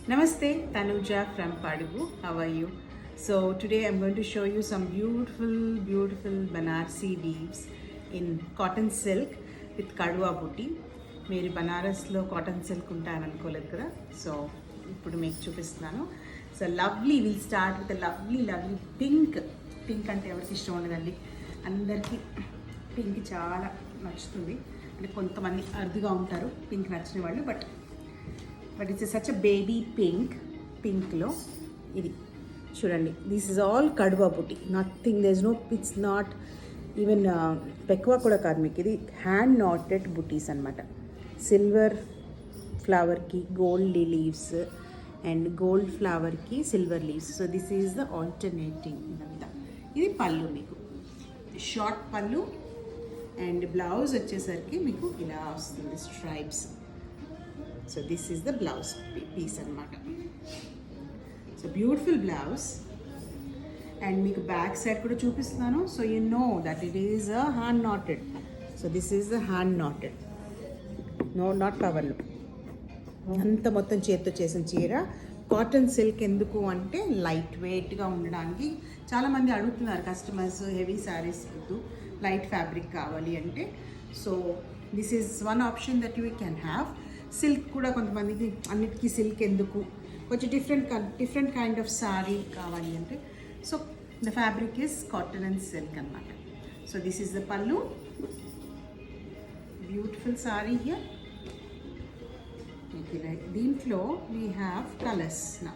Namaste, Tanuja from Padugu. How are you? So today I'm going to show you some beautiful Banarsi weaves in cotton silk with Kadwa booty. మీరు బనారస్లో cotton silk ఉంటాయని అనుకోలేదు కదా, so ఇప్పుడు మీకు చూపిస్తున్నాను. So lovely will start with lovely pink అంటే ఎవరికి ఇష్టం ఉండదండి, అందరికీ పింక్ చాలా నచ్చుతుంది. అంటే కొంతమంది అరుదుగా ఉంటారు పింక్ నచ్చిన వాళ్ళు, but it's such a baby పింక్లో ఇది చూడండి. This is all kadwa buti, nothing, there is no, it's not even phekwa కూడా కాదు మీకు, ఇది హ్యాండ్ నాటెడ్ బుటీస్ అనమాట. సిల్వర్ ఫ్లవర్కి గోల్డ్ లీవ్స్ అండ్ గోల్డ్ ఫ్లవర్కి silver leaves. So this is the alternating ఇదంతా. ఇది పళ్ళు, మీకు షార్ట్ పళ్ళు అండ్ బ్లౌజ్ వచ్చేసరికి మీకు ఇలా వస్తుంది stripes. So this is the blouse piece అనమాట. సో బ్యూటిఫుల్ బ్లౌజ్ అండ్ మీకు బ్యాక్ సైడ్ కూడా చూపిస్తున్నాను. So you know that it is a hand knotted. So this is the hand knotted, no knot కవర్లు. అంత మొత్తం చేతితో చేసిన చీర. కాటన్ సిల్క్ ఎందుకు అంటే లైట్ వెయిట్గా ఉండడానికి. చాలామంది అడుగుతున్నారు కస్టమర్స్, హెవీ శారీస్ వద్దు, లైట్ ఫ్యాబ్రిక్ కావాలి అంటే. So this is one option that you can have. Silk కూడా కొంతమందికి అన్నిటికీ సిల్క్ ఎందుకు, కొంచెం డిఫరెంట్ కైండ్ ఆఫ్ శారీ కావాలి అంటే, so the fabric is cotton and silk అనమాట. సో దిస్ ఈస్ ద పళ్ళు, బ్యూటిఫుల్ శారీ హియర్. దీంట్లో వీ హ్యావ్ కలర్స్ నా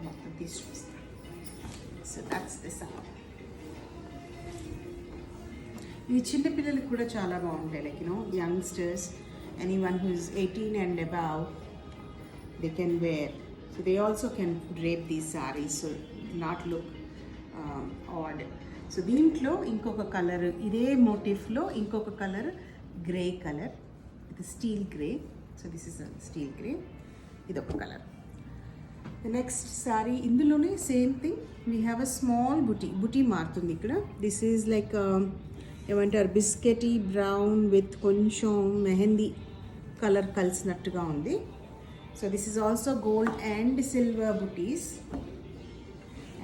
మొత్తం తీసి చూపిస్తాను. సో దట్స్ దిస్ అలా. ఇవి చిన్నపిల్లలకి కూడా చాలా బాగుంటాయి. Like youngsters, anyone who is 18 and above, they can wear. So they also can drape these sarees, so it will not look odd. So దీంట్లో ఇంకొక కలర్, ఇదే మోటిఫ్లో ఇంకొక కలర్, గ్రే కలర్, ఇది steel grey. So this is steel grey, ఇది ఒక colour. The next sorry ఇందులోనే same thing, we have a small బుటీ మారుతుంది ఇక్కడ. దిస్ ఈజ్ లైక్ ఏమంటారు, బిస్కెటీ బ్రౌన్ విత్ కొంచెం మెహందీ కలర్ కలిసినట్టుగా ఉంది. So this is also gold and silver buttis.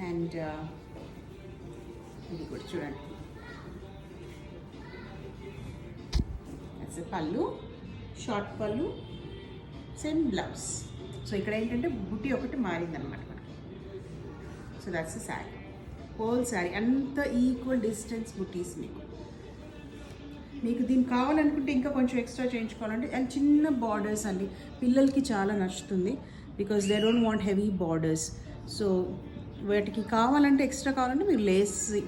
And ఇది కూడా చూడండి, పళ్ళు, షార్ట్ పళ్ళు, సేమ్ బ్లౌజ్. సో ఇక్కడ ఏంటంటే బుటీ ఒకటి మారిందనమాట మనకి. So that's the sari, whole sari అంత ఈక్వల్ డిస్టెన్స్ బుటీస్. మీకు దీనికి కావాలనుకుంటే ఇంకా కొంచెం ఎక్స్ట్రా చేయించుకోవాలంటే, అండ్ చిన్న బార్డర్స్ అండి, పిల్లలకి చాలా నచ్చుతుంది because they don't want heavy borders. So వాటికి కావాలంటే, ఎక్స్ట్రా కావాలంటే మీరు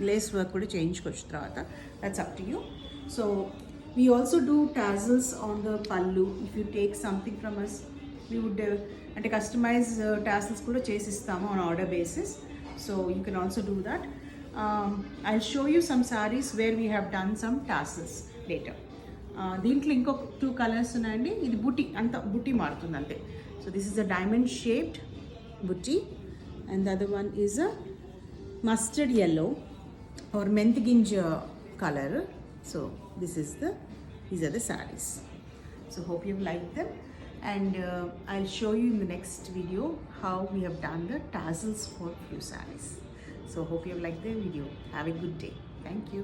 లేస్ వర్క్ కూడా చేయించుకోవచ్చు తర్వాత. That's up to you. So we also do tassels on the pallu. If you take something from us, we would అంటే కస్టమైజ్ టాజల్స్ కూడా చేసిస్తాము on order basis. So you can also do that. I'll show you some sarees where we have done some tassels later. దీంట్లో ఇంకొక 2 colours ఉన్నాయండి. ఇది బుట్టి మారుతుంది అంతే. So this is a diamond shaped buti and the other one is a mustard yellow or menthi ginja colour. So these are the sarees. So hope you like them, and I'll show you in the next video how we have done the tassels for few sarees. So hope you have liked the video. Have a good day. Thank you.